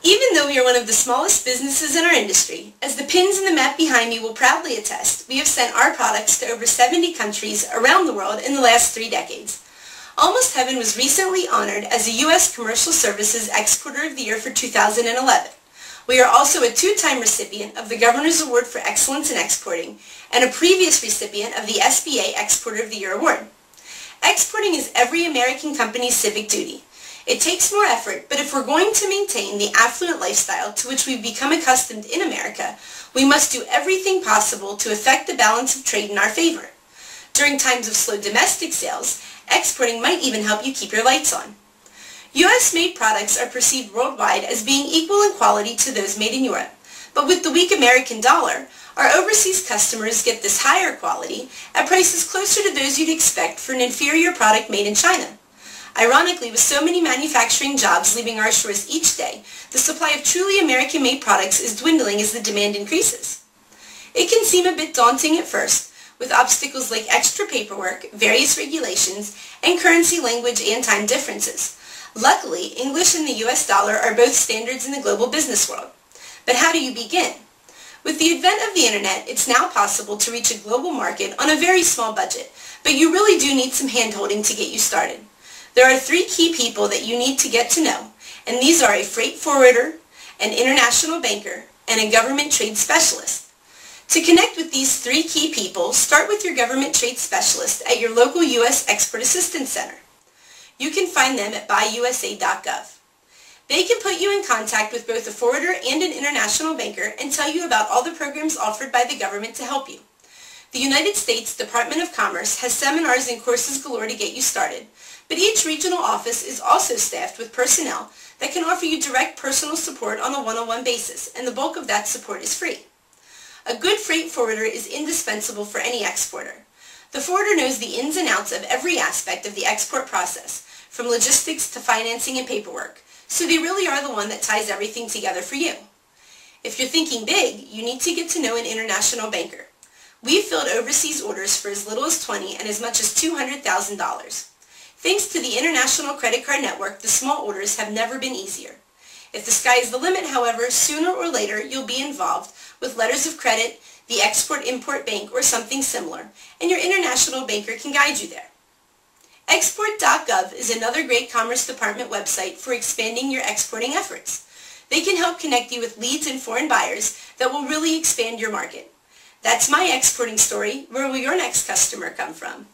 Even though we are one of the smallest businesses in our industry, as the pins in the map behind me will proudly attest, we have sent our products to over 70 countries around the world in the last 3 decades. Almost Heaven was recently honored as a U.S. Commercial Services Exporter of the Year for 2011. We are also a 2-time recipient of the Governor's Award for Excellence in Exporting and a previous recipient of the SBA Exporter of the Year Award. Exporting is every American company's civic duty. It takes more effort, but if we're going to maintain the affluent lifestyle to which we've become accustomed in America, we must do everything possible to affect the balance of trade in our favor. During times of slow domestic sales, exporting might even help you keep your lights on. U.S.-made products are perceived worldwide as being equal in quality to those made in Europe, but with the weak American dollar, our overseas customers get this higher quality at prices closer to those you'd expect for an inferior product made in China. Ironically, with so many manufacturing jobs leaving our shores each day, the supply of truly American-made products is dwindling as the demand increases. It can seem a bit daunting at first, with obstacles like extra paperwork, various regulations, and currency, language, and time differences. Luckily, English and the US dollar are both standards in the global business world. But how do you begin? With the advent of the internet, it's now possible to reach a global market on a very small budget, but you really do need some hand-holding to get you started. There are 3 key people that you need to get to know, and these are a freight forwarder, an international banker, and a government trade specialist. To connect with these 3 key people, start with your government trade specialist at your local U.S. Export Assistance Center. You can find them at sba.gov. They can put you in contact with both a forwarder and an international banker and tell you about all the programs offered by the government to help you. The United States Department of Commerce has seminars and courses galore to get you started, but each regional office is also staffed with personnel that can offer you direct personal support on a one-on-one basis, and the bulk of that support is free. A good freight forwarder is indispensable for any exporter. The forwarder knows the ins and outs of every aspect of the export process, from logistics to financing and paperwork, so they really are the one that ties everything together for you. If you're thinking big, you need to get to know an international banker. We've filled overseas orders for as little as $20,000 and as much as $200,000. Thanks to the International Credit Card Network, the small orders have never been easier. If the sky is the limit, however, sooner or later you'll be involved with letters of credit, the Export-Import Bank, or something similar, and your international banker can guide you there. Export.gov is another great Commerce Department website for expanding your exporting efforts. They can help connect you with leads and foreign buyers that will really expand your market. That's my exporting story. Where will your next customer come from?